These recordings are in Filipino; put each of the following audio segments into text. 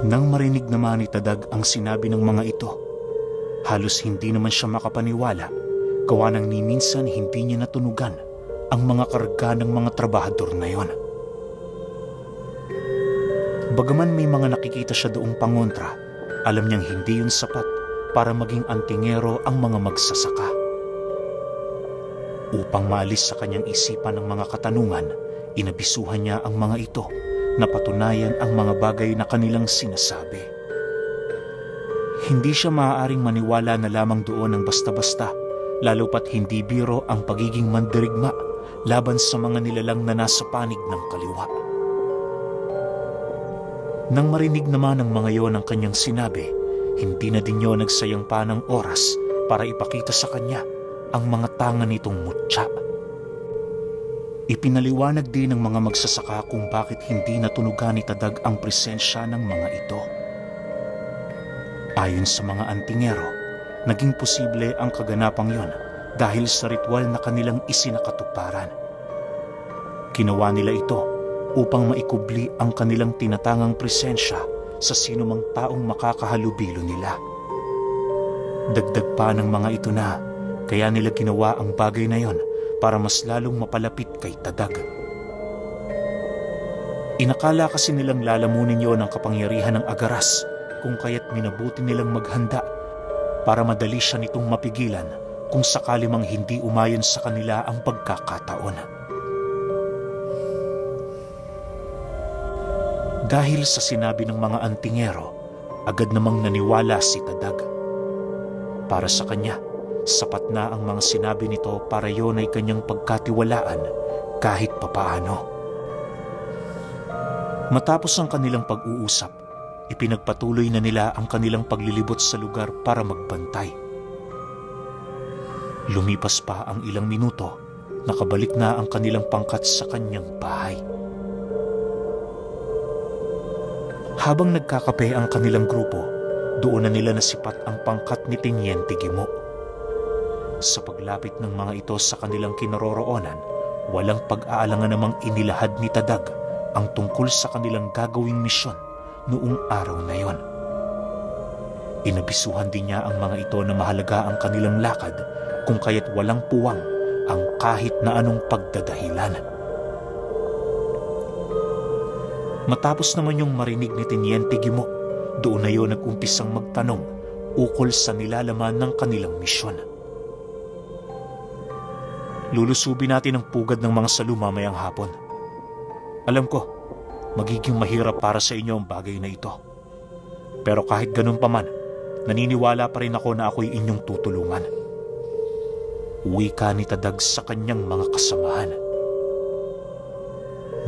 Nang marinig naman ni Tadag ang sinabi ng mga ito, halos hindi naman siya makapaniwala, gawa ng ni minsan hindi niya natunugan ang mga karga ng mga trabahador na yon. Bagaman may mga nakikita siya doong pangontra, alam niyang hindi yun sapat para maging antingero ang mga magsasaka. Upang maalis sa kanyang isipan ng mga katanungan, inabisuhan niya ang mga ito na patunayan ang mga bagay na kanilang sinasabi. Hindi siya maaaring maniwala na lamang doon ng basta-basta, lalo pat hindi biro ang pagiging mandirigma laban sa mga nilalang na nasa panig ng kaliwa. Nang marinig naman ng mga yon ang kanyang sinabi, hindi na din yun nagsayang pa ng oras para ipakita sa kanya ang mga tanga nitong mutya. Ipinaliwanag din ng mga magsasaka kung bakit hindi natunugan ni Tadag ang presensya ng mga ito. Ayon sa mga antingero, naging posible ang kaganapang yon dahil sa ritual na kanilang isinakatuparan. Ginawa nila ito upang maikubli ang kanilang tinatangang presensya sa sinumang taong makakahalubilo nila. Dagdag pa ng mga ito na kaya nila ginawa ang bagay na yon para mas lalong mapalapit kay Tadag. Inakala kasi nilang lalamunin yon ang kapangyarihan ng Agaras, kung kaya't minabuti nilang maghanda para madali siya nitong mapigilan kung sakali mang hindi umayon sa kanila ang pagkakataon. Dahil sa sinabi ng mga antingero, agad namang naniwala si Tadag. Para sa kanya, sapat na ang mga sinabi nito para yon ay kanyang pagkatiwalaan kahit papaano. Matapos ang kanilang pag-uusap, ipinagpatuloy na nila ang kanilang paglilibot sa lugar para magbantay. Lumipas pa ang ilang minuto, nakabalik na ang kanilang pangkat sa kanyang bahay. Habang nagkakape ang kanilang grupo, doon na nila nasipat ang pangkat ni Teniente Gimo. Sa paglapit ng mga ito sa kanilang kinaroroonan, walang pag-aalangan namang inilahad ni Tadag ang tungkol sa kanilang gagawing misyon noong araw na yon. Inabisuhan din niya ang mga ito na mahalaga ang kanilang lakad kung kaya't walang puwang ang kahit na anong pagdadahilan. Matapos naman yung marinig ni Teniente Gimo, doon na yon nag-umpisang magtanong ukol sa nilalaman ng kanilang misyon. Lulusubin natin ang pugad ng mga salo mamayang hapon. Alam ko, magiging mahirap para sa inyo ang bagay na ito. Pero kahit ganun pa man, naniniwala pa rin ako na ako'y inyong tutulungan. Wika ni Tadag sa kanyang mga kasamahan.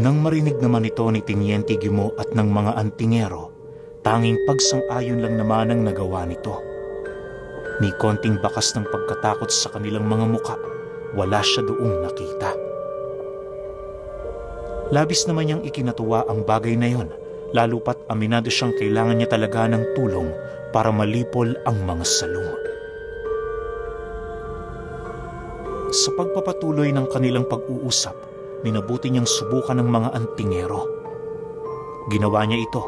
Nang marinig naman ito ni Teniente Gimo at ng mga antingero, tanging pagsang-ayon lang naman ang nagawa nito. Ni konting bakas ng pagkatakot sa kanilang mga muka, wala siya doong nakita. Labis naman niyang ikinatuwa ang bagay na yon, lalo pat aminado siyang kailangan niya talaga ng tulong para malipol ang mga salong. Sa pagpapatuloy ng kanilang pag-uusap, minabuti niyang subukan ng mga antingero. Ginawa niya ito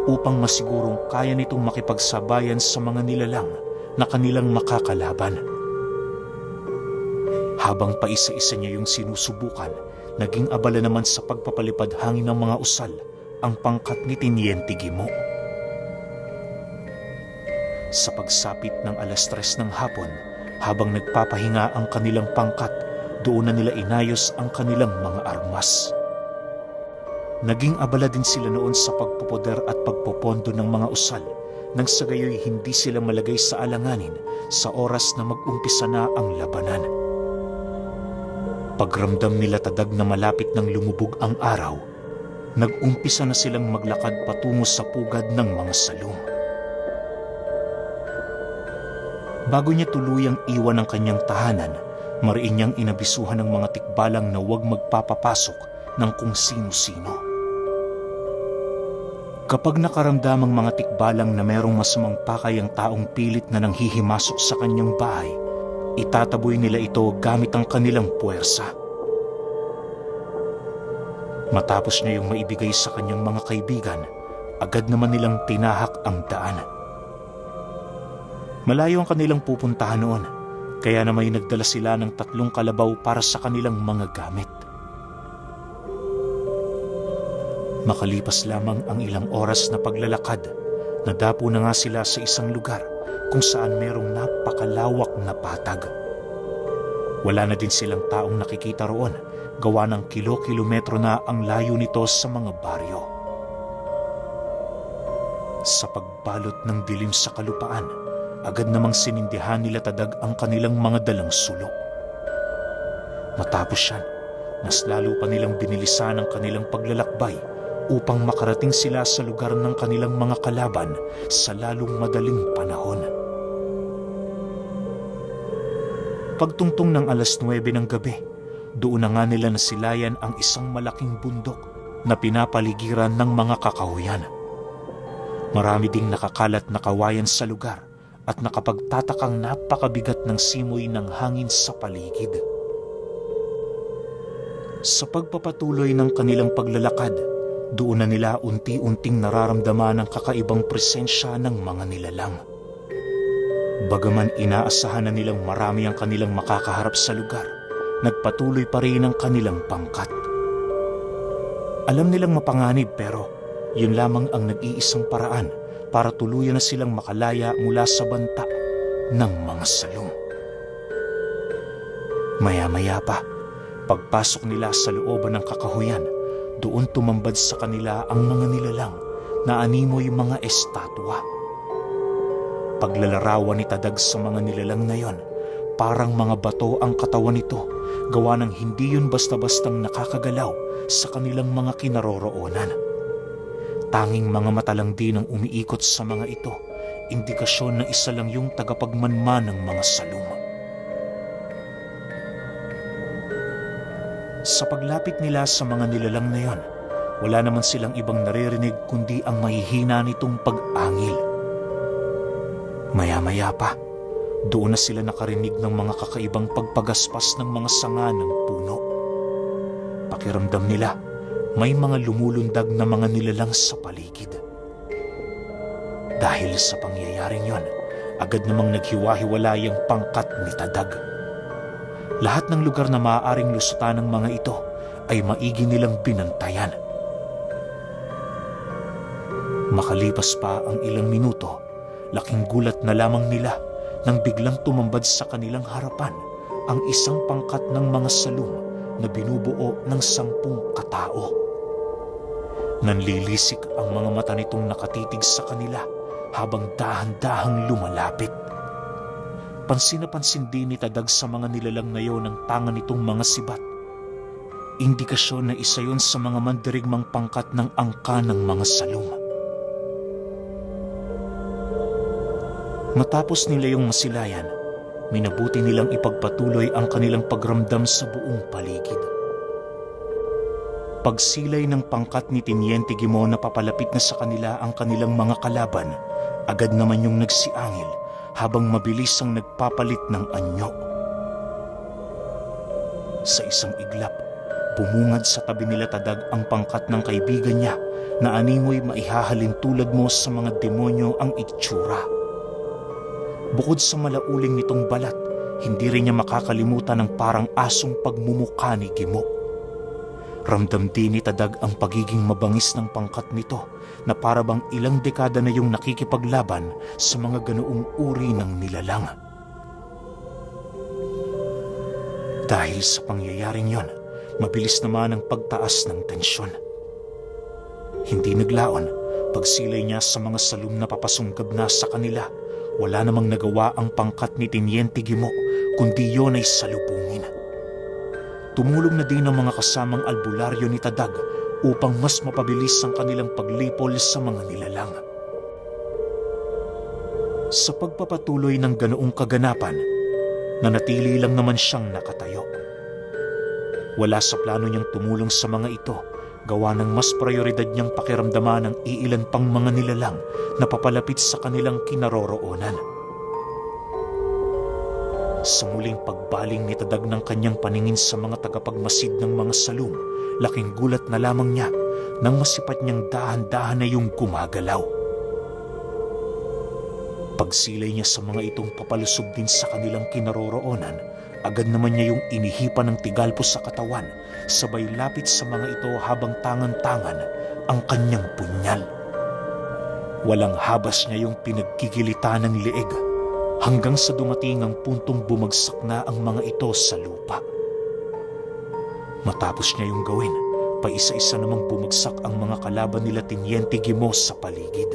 upang masigurong kaya nitong makipagsabayan sa mga nilalang na kanilang makakalaban. Habang paisa-isa niya yung sinusubukan, naging abala naman sa pagpapalipad hangin ng mga usal ang pangkat ni Teniente Gimo. Sa pagsapit ng 3:00 ng hapon, habang nagpapahinga ang kanilang pangkat, doon na nila inayos ang kanilang mga armas. Naging abala din sila noon sa pagpupoder at pagpopondo ng mga usal, nang sa gayoy hindi sila malagay sa alanganin sa oras na mag-umpisa na ang labanan. Pagramdam nila Tadag na malapit nang lumubog ang araw, nag-umpisa na silang maglakad patungo sa pugad ng mga salong. Bago niya tuluyang iwan ang kanyang tahanan, mariin niyang inabisuhan ng mga tikbalang na huwag magpapapasok ng kung sino-sino. Kapag nakaramdam ang mga tikbalang na merong masamang pakay ang taong pilit na nanghihimasok sa kanyang bahay, itataboy nila ito gamit ang kanilang puwersa. Matapos niya yung maibigay sa kanyang mga kaibigan, agad naman nilang tinahak ang daan. Malayo ang kanilang pupuntahan noon, kaya naman nagdala sila ng 3 kalabaw para sa kanilang mga gamit. Makalipas lamang ang ilang oras na paglalakad, nadapo na nga sila sa isang lugar kung saan merong napakalawak na patag. Wala na din silang taong nakikita roon, gawa ng kilo-kilometro na ang layo nito sa mga baryo. Sa pagbalot ng dilim sa kalupaan, agad namang sinindihan nila Tadag ang kanilang mga dalang sulok. Matapos yan, mas lalo pa nilang binilisan ang kanilang paglalakbay upang makarating sila sa lugar ng kanilang mga kalaban sa lalong madaling panahon. Pagtungtong ng 9:00 ng gabi, doon na nga nila nasilayan ang isang malaking bundok na pinapaligiran ng mga kakahuyan. Marami ding nakakalat na kawayan sa lugar at nakapagtatakang napakabigat ng simoy ng hangin sa paligid. Sa pagpapatuloy ng kanilang paglalakad, doon na nila unti-unting nararamdaman ang kakaibang presensya ng mga nilalang. Bagaman inaasahan na nilang marami ang kanilang makakaharap sa lugar, nagpatuloy pa rin ang kanilang pangkat. Alam nilang mapanganib pero yun lamang ang nag-iisang paraan para tuluyan na silang makalaya mula sa banta ng mga salong. Maya-maya pa, pagpasok nila sa looban ng kakahuyan, doon tumambad sa kanila ang mga nilalang na animoy mga estatwa. Paglalarawan ni Tadag sa mga nilalang na yon, parang mga bato ang katawan nito, gawa ng hindi yun basta-bastang nakakagalaw sa kanilang mga kinaroroonan. Tanging mga mata lang din ang umiikot sa mga ito, indikasyon na isa lang yung tagapagmanman ng mga salum. Sa paglapit nila sa mga nilalang na yon, wala naman silang ibang naririnig kundi ang mahihina nitong pag-angil. Maya-maya pa, doon na sila nakarinig ng mga kakaibang pagpagaspas ng mga sanga ng puno. Pakiramdam nila, may mga lumulundag na mga nilalang sa paligid. Dahil sa pangyayaring yon, agad namang naghiwa-hiwalay ang pangkat ni Tadag. Lahat ng lugar na maaaring lusutan ng mga ito ay maigi nilang binantayan. Makalipas pa ang ilang minuto, laking gulat na lamang nila nang biglang tumambad sa kanilang harapan ang isang pangkat ng mga salum na binubuo ng 10 katao. Nanlilisik ang mga mata nitong nakatitig sa kanila habang dahan-dahang lumalapit. Pansin na pansin din ni Tadag sa mga nilalang na yon ang tangan nitong mga sibat. Indikasyon na isa yon sa mga mandirigmang pangkat ng angka ng mga salum. Matapos nila yung masilayan, minabuti nilang ipagpatuloy ang kanilang pagramdam sa buong paligid. Pagsilay ng pangkat ni Tiniente Gimo na papalapit na sa kanila ang kanilang mga kalaban, agad naman yung nagsiangil habang mabilis ang nagpapalit ng anyo. Sa isang iglap, bumungad sa tabi nila Tadag ang pangkat ng kaibigan niya na animoy maihahalin tulad mo sa mga demonyo ang itsura. Bukod sa malauling nitong balat, hindi rin niya makakalimutan ang parang asong pagmumukha ni Gimo. Ramdam din ni Tadag ang pagiging mabangis ng pangkat nito na parabang ilang dekada na yung nakikipaglaban sa mga ganoong uri ng nilalang. Dahil sa pangyayaring yon, mabilis naman ang pagtaas ng tensyon. Hindi naglaon, pagsilay niya sa mga salum na papasunggab na sa kanila, wala namang nagawa ang pangkat ni Tiniente Gimo kundi yon ay salubungin. Tumulong na din ang mga kasamang albularyo ni Tadag upang mas mapabilis ang kanilang paglipol sa mga nilalang. Sa pagpapatuloy ng ganoong kaganapan, nanatili lang naman siyang nakatayo. Wala sa plano niyang tumulong sa mga ito, gawa ng mas prioridad niyang pakiramdaman ang iilan pang mga nilalang na papalapit sa kanilang kinaroroonan. Sa muling pagbaling ni Tadag ng kanyang paningin sa mga tagapagmasid ng mga salum, laking gulat na lamang niya nang masipat niyang dahan-dahan na yung gumagalaw. Pagsilay niya sa mga itong papalusog din sa kanilang kinaroroonan, agad naman niya yung inihipan ng tigalpo sa katawan, sabay lapit sa mga ito habang tangan-tangan ang kanyang punyal. Walang habas niya yung pinagkigilitan ng leeg, hanggang sa dumating ang puntong bumagsak na ang mga ito sa lupa. Matapos niya yung gawin, paisa-isa namang bumagsak ang mga kalaban nila Teniente Guimont sa paligid.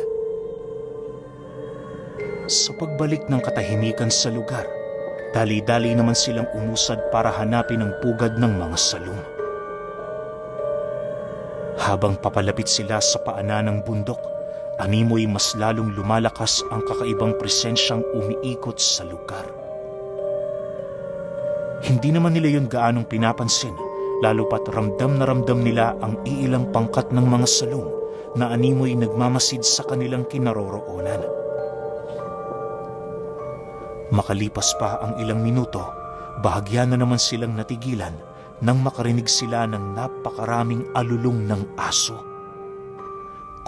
Sa pagbalik ng katahimikan sa lugar, dali-dali naman silang umusad para hanapin ang pugad ng mga salum. Habang papalapit sila sa paanan ng bundok, animoy mas lalong lumalakas ang kakaibang presensyang umiikot sa lugar. Hindi naman nila yun gaanong pinapansin, lalo pat ramdam na ramdam nila ang iilang pangkat ng mga salum na animoy nagmamasid sa kanilang kinaroroonan. Makalipas pa ang ilang minuto, bahagya na naman silang natigilan nang makarinig sila ng napakaraming alulong ng aso.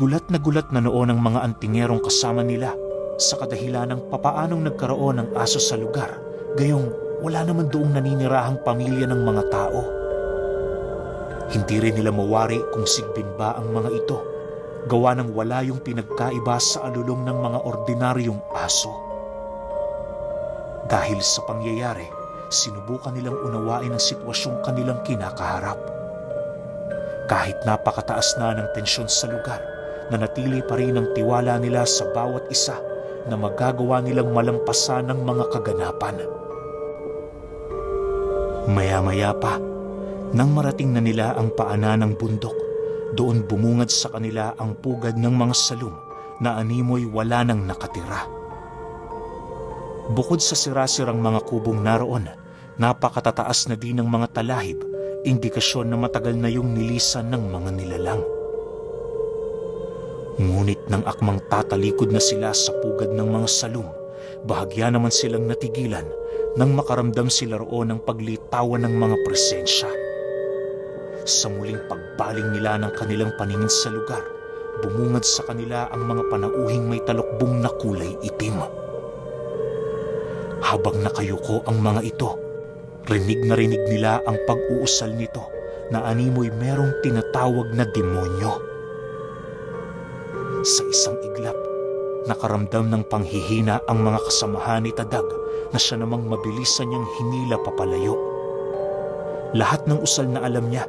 Gulat na noon ang mga antingerong kasama nila sa kadahilan ng papaanong nagkaroon ng aso sa lugar, gayong wala naman doong naninirahang pamilya ng mga tao. Hindi rin nila mawari kung sigbin ba ang mga ito, gawa ng wala yung pinagkaiba sa alulong ng mga ordinaryong aso. Dahil sa pangyayari, sinubukan nilang unawain ang sitwasyong kanilang kinakaharap. Kahit napakataas na ng tensyon sa lugar, nanatili pa rin ang tiwala nila sa bawat isa na magagawa nilang malampasan ng mga kaganapan. Maya-maya pa, nang marating na nila ang paanan ng bundok, doon bumungad sa kanila ang pugad ng mga salum na animoy wala nang nakatira. Bukod sa sirasirang mga kubong naroon, napakatataas na din ng mga talahib, indikasyon na matagal na yung nilisan ng mga nilalang. Ngunit nang akmang tatalikod na sila sa pugad ng mga salum, bahagya naman silang natigilan nang makaramdam sila roon ng paglitawan ng mga presensya. Sa muling pagbaling nila ng kanilang paningin sa lugar, bumungad sa kanila ang mga panauhing may talokbong na kulay itim. Habang nakayuko ang mga ito, rinig na rinig nila ang pag-uusal nito na animoy merong tinatawag na demonyo. Sa isang iglap, nakaramdam ng panghihina ang mga kasamahan ni Tadag na siya namang mabilisan niyang hinila papalayo. Lahat ng usal na alam niya,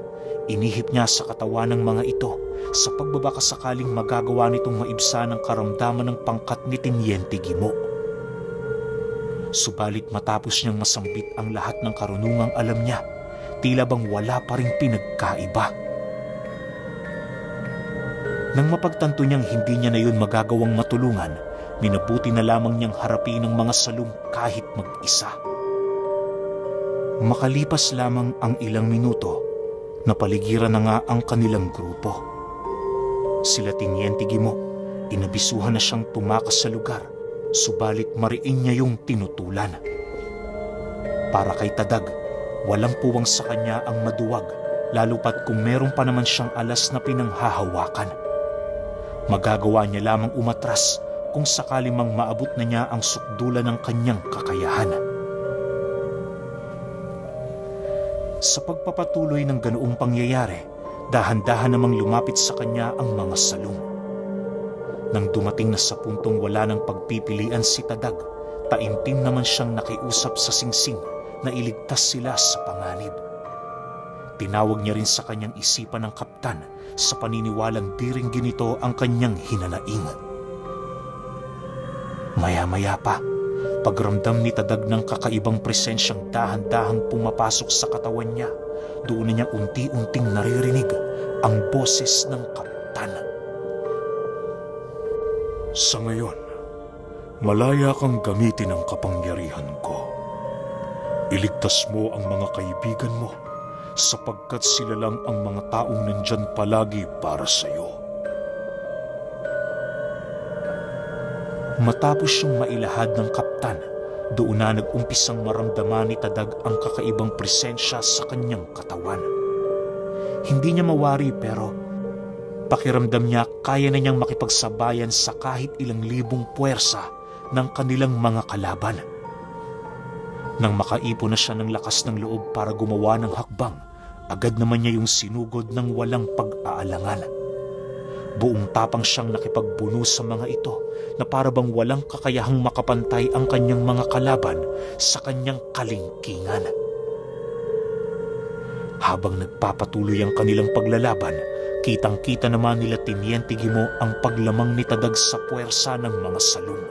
inihip niya sa katawan ng mga ito sa pagbabaka sakaling magagawa nitong maibsan ang karamdaman ng pangkat ni Teniente Guimont. Subalit matapos niyang masambit ang lahat ng karunungang alam niya, tila bang wala pa ring pinagkaiba. Nang mapagtanto niyang hindi niya na yun magagawang matulungan, minabuti na lamang niyang harapin ang mga salum kahit mag-isa. Makalipas lamang ang ilang minuto, napaligiran na nga ang kanilang grupo. Sila Teniente Guimont, inabisuhan na siyang tumakas sa lugar, subalit mariin niya yung tinutulan. Para kay Tadag, walang puwang sa kanya ang maduwag, lalo pat kung meron pa naman siyang alas na pinanghahawakan. Magagawa niya lamang umatras kung sakali mang maabot na niya ang sukdulan ng kanyang kakayahan. Sa pagpapatuloy ng ganoong pangyayari, dahan-dahan namang lumapit sa kanya ang mga salum. Nang dumating na sa puntong wala ng pagpipilian si Tadag, taimtim naman siyang nakiusap sa singsing na iligtas sila sa panganib. Tinawag niya rin sa kanyang isipan ng kaptan sa paniniwalang di rin ginito ang kanyang hinanaing. Maya-maya pa, pagramdam ni Tadag ng kakaibang presensyang dahan-dahang pumapasok sa katawan niya, doon na niya unti-unting naririnig ang boses ng kaptan. Sa ngayon, malaya kang gamitin ang kapangyarihan ko. Iligtas mo ang mga kaibigan mo sapagkat sila lang ang mga taong nandyan palagi para sa iyo. Matapos siyang mailahad ng kaptan, Doon na nag-umpisang maramdaman ni Tadag ang kakaibang presensya sa kanyang katawan. Hindi niya mawari pero pakiramdam niya kaya na niyang makipagsabayan sa kahit ilang libong puwersa ng kanilang mga kalaban. Nang makaipon na siya ng lakas ng loob para gumawa ng hakbang, agad naman niya yung sinugod ng walang pag-aalangan. Buong tapang siyang nakipagbuno sa mga ito na para bang walang kakayahang makapantay ang kanyang mga kalaban sa kanyang kalingkingan. Habang nagpapatuloy ang kanilang paglalaban, kitang-kita naman nila Tiniente Gimo ang paglamang ni Tadag sa puwersa ng mga salong.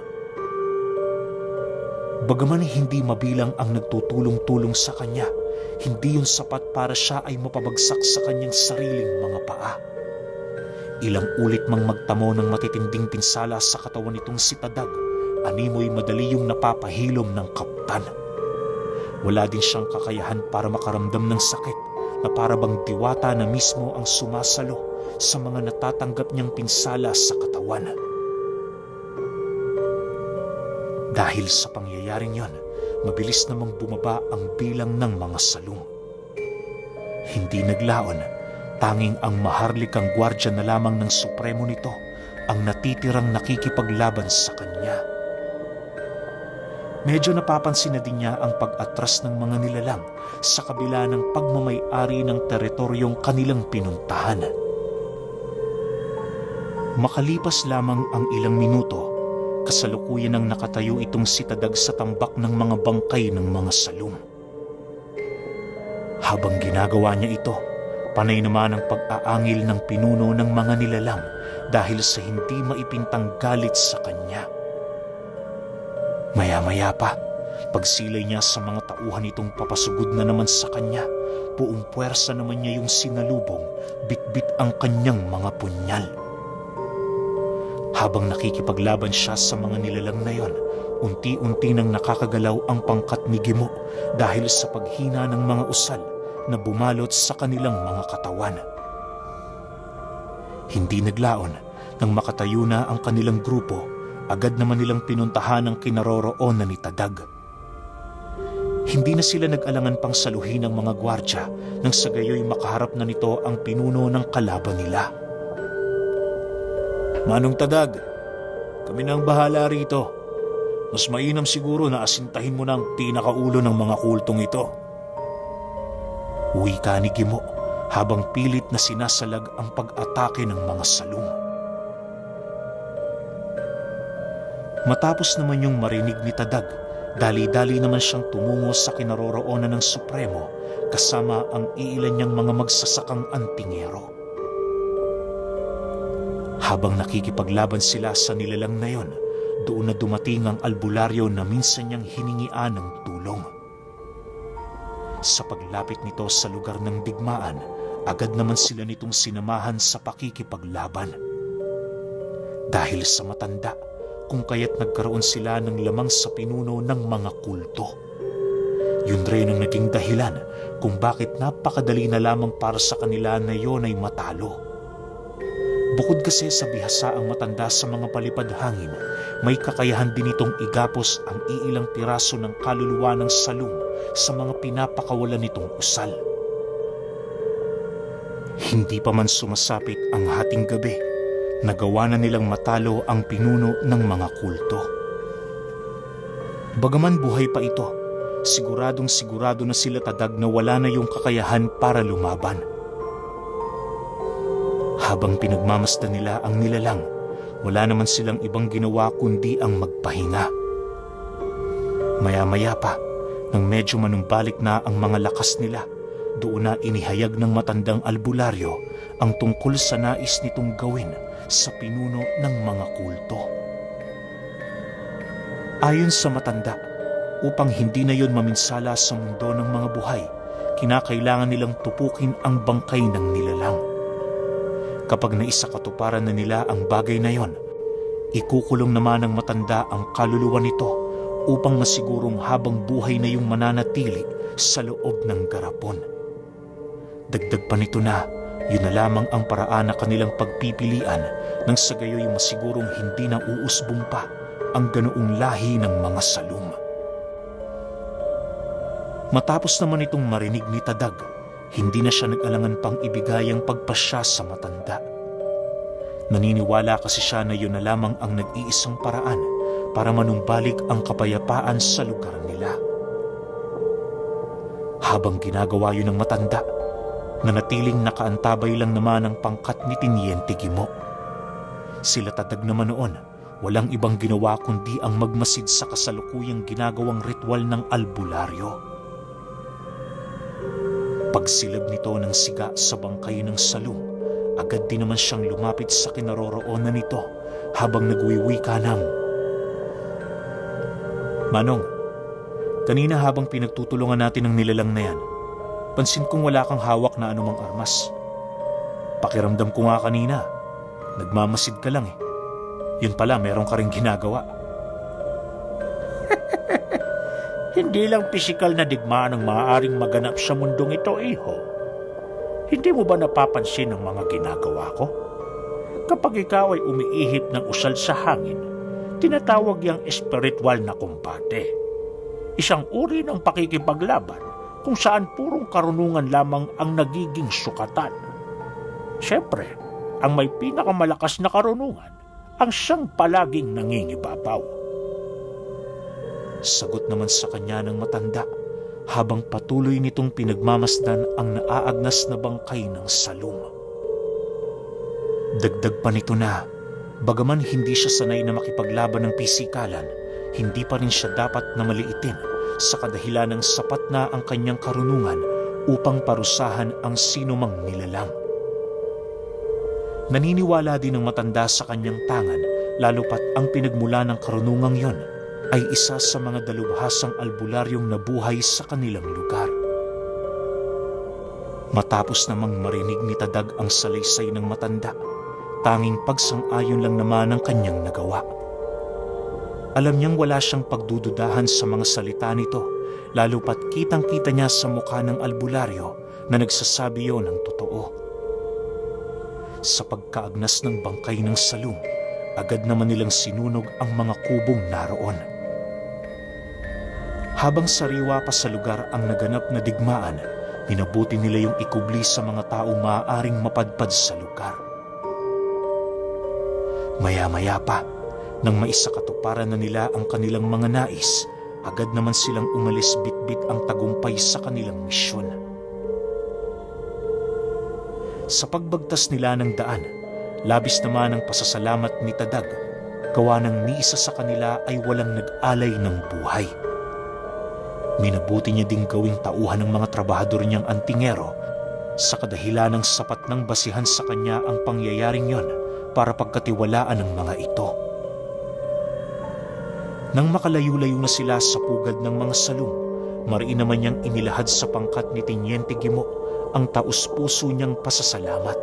Bagaman hindi mabilang ang nagtutulong-tulong sa kanya, hindi yun sapat para siya ay mapabagsak sa kanyang sariling mga paa. Ilang ulit mang magtamo ng matitinding pinsala sa katawan nitong si Tadag, animoy madali yung napapahilom ng kaptan. Wala din siyang kakayahan para makaramdam ng sakit na para bang diwata na mismo ang sumasalo sa mga natatanggap niyang pinsala sa katawan. Dahil sa pangyayaring yon, mabilis namang bumaba ang bilang ng mga salong. Hindi naglaon, tanging ang maharlikang gwardya na lamang ng supremo nito ang natitirang nakikipaglaban sa kanya. Medyo napapansin na din niya ang pag-atras ng mga nilalang sa kabila ng pagmamay-ari ng teritoryong kanilang pinuntahan. Makalipas lamang ang ilang minuto, kasalukuyan ang nakatayo itong si Tadag sa tambak ng mga bangkay ng mga salong. Habang ginagawa niya ito, panay naman ang pag-aangil ng pinuno ng mga nilalang dahil sa hindi maipintang galit sa kanya. Maya-maya pa, pagsilay niya sa mga tauhan itong papasugod na naman sa kanya, buong puwersa naman niya yung sinalubong, bitbit ang kanyang mga punyal. Habang nakikipaglaban siya sa mga nilalang na yon, unti-unti nang nakakagalaw ang pangkat ni Gimo dahil sa paghina ng mga usal na bumalot sa kanilang mga katawan. Hindi naglaon, nang makatayo na ang kanilang grupo, agad naman nilang pinuntahan ang kinaroroonan ni Tadag. Hindi na sila nag-alangan pang saluhin ng mga gwardya nang sa gayoy makaharap na nito ang pinuno ng kalaban nila. Manong Tadag, kami na ang bahala rito. Mas mainam siguro na asintahin mo ng pinakaulo ng mga kultong ito. Wika ni Gimo habang pilit na sinasalag ang pag-atake ng mga salong. Matapos naman yung marinig ni Tadag, dali-dali naman siyang tumungo sa kinaroroonan ng Supremo kasama ang iilan niyang mga magsasakang antingero. Habang nakikipaglaban sila sa nilalang na yon, doon na dumating ang albularyo na minsan niyang hiningian ng tulong. Sa paglapit nito sa lugar ng digmaan, agad naman sila nitong sinamahan sa pakikipaglaban. Dahil sa matanda, kung kaya't nagkaroon sila ng lamang sa pinuno ng mga kulto. Yun rin ang naging dahilan kung bakit napakadali na lamang para sa kanila na yon ay matalo. Bukod kasi sa bihasa ang matanda sa mga palipad hangin, may kakayahan din itong igapos ang iilang piraso ng kaluluwa ng salong sa mga pinapakawalan nitong usal. Hindi pa man sumasapit ang hating gabi, nagawa na nilang matalo ang pinuno ng mga kulto. Bagaman buhay pa ito, siguradong sigurado na sila Tadag na wala na yung kakayahan para lumaban. Habang pinagmamasdan nila ang nilalang, wala naman silang ibang ginawa kundi ang magpahinga. Maya-maya pa, nang medyo manumbalik na ang mga lakas nila, doon na inihayag ng matandang albularyo ang tungkol sa nais nitong gawin sa pinuno ng mga kulto. Ayon sa matanda, upang hindi na yon maminsala sa mundo ng mga buhay, kinakailangan nilang tupukin ang bangkay ng nilalang. Kapag naisakatuparan na nila ang bagay na yon, ikukulong naman ng matanda ang kaluluwa nito upang masigurong habang buhay na yung mananatili sa loob ng garapon. Dagdag pa nito na, yun na lamang ang paraan na kanilang pagpipilian nang sa gayoy masigurong hindi na uusbong pa ang ganoong lahi ng mga salong. Matapos naman itong marinig ni Tadag, hindi na siya nag-alangan pang ibigay ang pagpasya sa matanda. Naniniwala kasi siya na yun na lamang ang nag-iisang paraan para manumbalik ang kapayapaan sa lugar nila. Habang ginagawa yun ng matanda, nanatiling nakaantabay lang naman ang pangkat ni Tiniente Gimo. Sila Tadag naman noon, walang ibang ginawa kundi ang magmasid sa kasalukuyang ginagawang ritual ng albularyo. Pagsilab nito ng siga sa bangkay ng salung, agad din naman siyang lumapit sa kinaroroonan nito habang nagwiwika ng, "Manong, kanina habang pinagtutulungan natin ang nilalang na yan, pansin kong wala kang hawak na anumang armas. Pakiramdam ko nga kanina, nagmamasid ka lang eh. Yun pala, meron ka ring ginagawa." Hindi lang pisikal na digmaan ang maaaring maganap sa mundong ito, iho. Hindi mo ba napapansin ang mga ginagawa ko? Kapag ikaw ay umiihip ng usal sa hangin, tinatawag yang espiritual na kumbate. Isang uri ng pakikipaglaban kung saan purong karunungan lamang ang nagiging sukatan. Siyempre, ang may pinakamalakas na karunungan ang siyang palaging nangingibabaw. Sagot naman sa kanya ng matanda habang patuloy nitong pinagmamasdan ang naaagnas na bangkay ng salung. Dagdag pa nito na, bagaman hindi siya sanay na makipaglaban ng pisikalan, hindi pa rin siya dapat na maliitin sa kadahilan ng sapat na ang kanyang karunungan upang parusahan ang sinumang nilalang. Naniniwala din ng matanda sa kanyang tangan, lalo pat ang pinagmula ng karunungang yon ay isa sa mga dalubhasang albularyong nabuhay sa kanilang lugar. Matapos namang marinig ni Tadag ang salaysay ng matanda, tanging pagsang-ayon lang naman ang kanyang nagawa. Alam niyang wala siyang pagdududahan sa mga salita nito, lalo pat kitang-kita niya sa mukha ng albularyo na nagsasabi yon ng totoo. Sa pagkaagnas ng bangkay ng salung, agad naman nilang sinunog ang mga kubong naroon. Habang sariwa pa sa lugar ang naganap na digmaan, minabuti nila yung ikubli sa mga taong maaaring mapadpad sa lugar. Maya-maya pa, nang maisakatuparan na nila ang kanilang mga nais, agad naman silang umalis bitbit ang tagumpay sa kanilang misyon. Sa pagbagtas nila ng daan, labis naman ang pasasalamat ni Tadag, gawa ng ni isa sa kanila ay walang nag-alay ng buhay. Minabuti niya ding gawing tauhan ng mga trabahador niyang antingero sa kadahilan ng sapat ng basihan sa kanya ang pangyayaring yon para pagkatiwalaan ng mga ito. Nang makalayo-layo na sila sa pugad ng mga salung, mariin naman niyang inilahad sa pangkat ni Tiniente Gimo ang taus-puso niyang pasasalamat.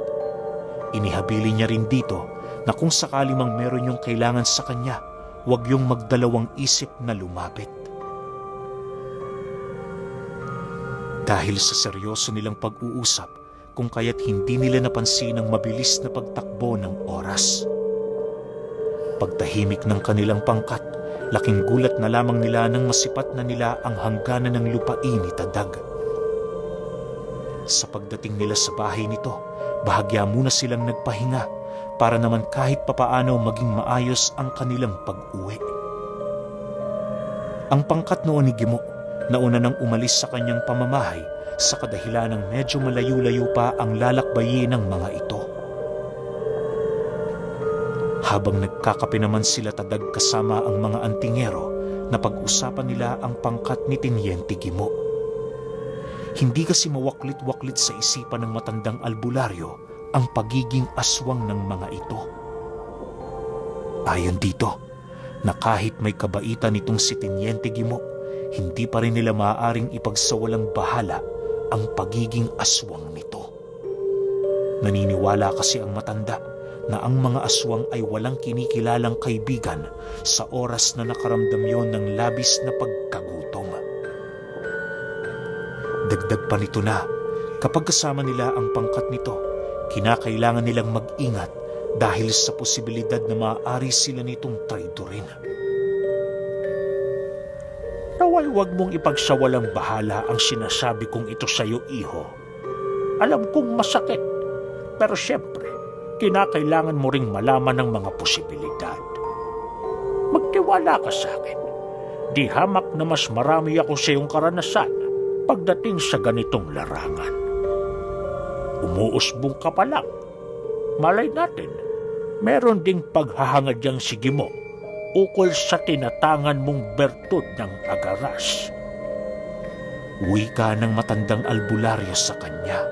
Inihabili niya rin dito na kung sakali mang meron yung kailangan sa kanya, huwag yung magdalawang isip na lumapit. Dahil sa seryoso nilang pag-uusap, kung kaya't hindi nila napansin ang mabilis na pagtakbo ng oras. Pagtahimik ng kanilang pangkat, laking gulat na lamang nila nang masipat na nila ang hangganan ng lupain ni Tadag. Sa pagdating nila sa bahay nito, bahagya muna silang nagpahinga para naman kahit papaano maging maayos ang kanilang pag-uwi. Ang pangkat noon ni Gimo, nauna nang umalis sa kanyang pamamahay sa kadahilan ng medyo malayo-layo pa ang lalakbayin ng mga ito. Habang nagkakape naman sila Tadag kasama ang mga antingero, na pag-usapan nila ang pangkat ni Tiniente Gimo. Hindi kasi mawaklit-waklit sa isipan ng matandang albularyo ang pagiging aswang ng mga ito. Ayon dito, na kahit may kabaitan itong si Tiniente Gimo, hindi pa rin nila maaaring ipagsawalang bahala ang pagiging aswang nito. Naniniwala kasi ang matanda na ang mga aswang ay walang kinikilalang kaibigan sa oras na nakaramdam yon ng labis na pagkagutom. Dagdag pa nito na, kapag kasama nila ang pangkat nito, kinakailangan nilang mag-ingat dahil sa posibilidad na maaari sila nitong traidorin. Naway huwag mong ipagsawalang bahala ang sinasabi kong ito sa'yo, iho. Alam kong masakit, pero siyempre, kinakailangan mo ring malaman ng mga posibilidad. Magtiwala ka sa akin. Di hamak na mas marami ako sa iyong karanasan pagdating sa ganitong larangan. Umuusbong ka pa lang. Malay natin, meron ding paghahangad yang sige mo ukol sa tinatangan mong bertud ng agaras. Wika ng matandang albularyo sa kanya.